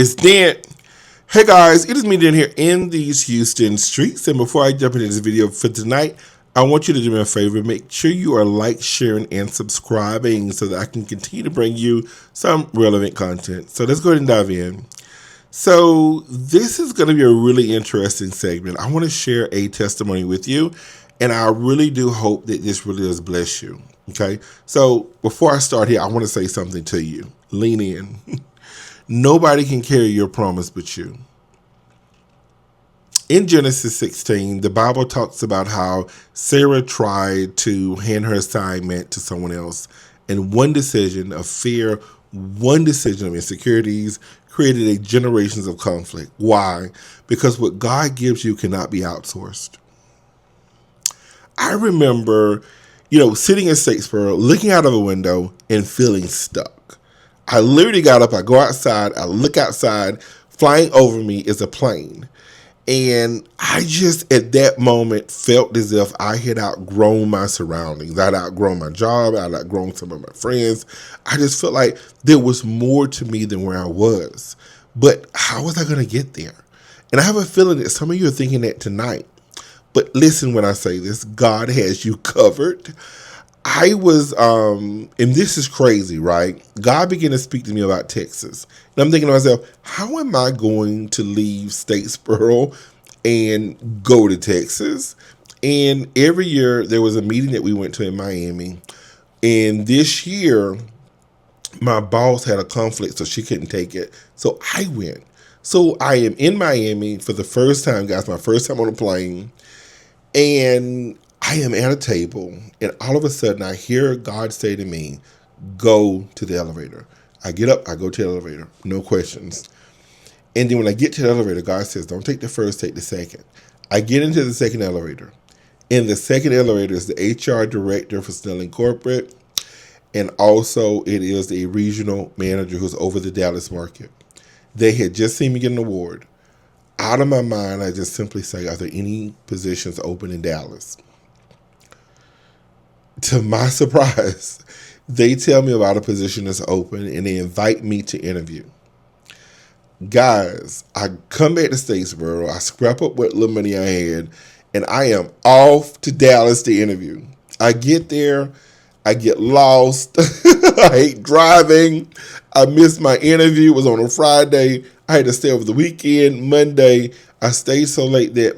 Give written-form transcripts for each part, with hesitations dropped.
It's Dan. Hey guys, it is me Dan here in these Houston streets. And before I jump into this video for tonight, I want you to do me a favor. Make sure you are like, sharing, and subscribing so that I can continue to bring you some relevant content. So let's go ahead and dive in. So this is going to be a really interesting segment. I want to share a testimony with you, and I really do hope that this really does bless you. Okay, so before I start here, I want to say something to you. Lean in. Nobody can carry your promise but you. In Genesis 16, the Bible talks about how Sarah tried to hand her assignment to someone else, and one decision of fear, one decision of insecurities created a generations of conflict. Why? Because what God gives you cannot be outsourced. I remember, sitting in Statesboro, looking out of a window and feeling stuck. I literally got up, I go outside, I look outside, flying over me is a plane. And I just, at that moment, felt as if I had outgrown my surroundings. I'd outgrown my job, I'd outgrown some of my friends. I just felt like there was more to me than where I was. But how was I going to get there? And I have a feeling that some of you are thinking that tonight. But listen when I say this, God has you covered. I was, and this is crazy, right? God began to speak to me about Texas. And I'm thinking to myself, how am I going to leave Statesboro and go to Texas? And every year there was a meeting that we went to in Miami. And this year, my boss had a conflict, so she couldn't take it. So I went. So I am in Miami for the first time, guys, my first time on a plane. And I am at a table, and all of a sudden I hear God say to me, go to the elevator. I get up, I go to the elevator, no questions. And then when I get to the elevator, God says, don't take the first, take the second. I get into the second elevator. In the second elevator is the HR director for Snelling Corporate, and also it is a regional manager who's over the Dallas market. They had just seen me get an award. Out of my mind, I just simply say, are there any positions open in Dallas? To my surprise, they tell me about a position that's open and they invite me to interview. Guys, I come back to Statesboro, I scrap up what little money I had, and I am off to Dallas to interview. I get there, I get lost, I hate driving, I missed my interview, it was on a Friday, I had to stay over the weekend. Monday, I stayed so late that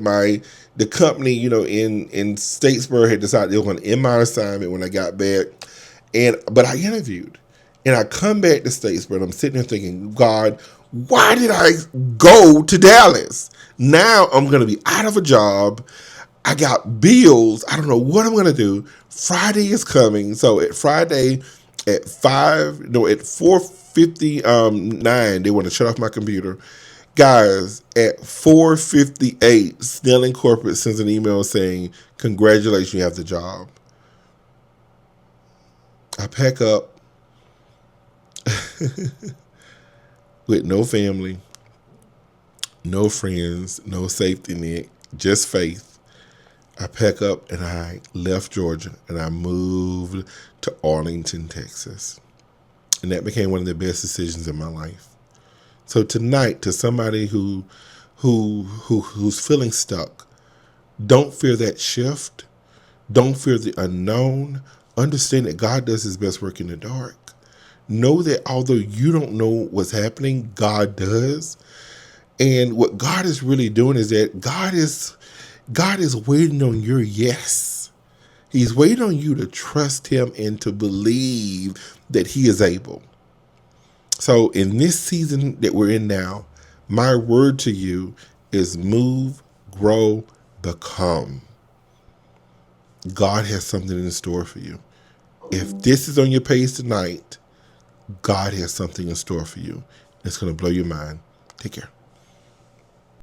the company, in Statesboro had decided they were going to end my assignment when I got back. But I interviewed. And I come back to Statesboro and I'm sitting there thinking, God, why did I go to Dallas? Now I'm going to be out of a job. I got bills. I don't know what I'm going to do. Friday is coming. So at Friday at 4:59, they want to shut off my computer. Guys, at 4:58, Snelling Corporate sends an email saying, congratulations, you have the job. I pack up with no family, no friends, no safety net, just faith. I pack up and I left Georgia and I moved to Arlington, Texas. And that became one of the best decisions in my life. So tonight, to somebody who's feeling stuck, don't fear that shift. Don't fear the unknown. Understand that God does his best work in the dark. Know that although you don't know what's happening, God does. And what God is really doing is that God is waiting on your yes. He's waiting on you to trust him and to believe that he is able. So in this season that we're in now, my word to you is move, grow, become. God has something in store for you. If this is on your page tonight, God has something in store for you. It's going to blow your mind. Take care.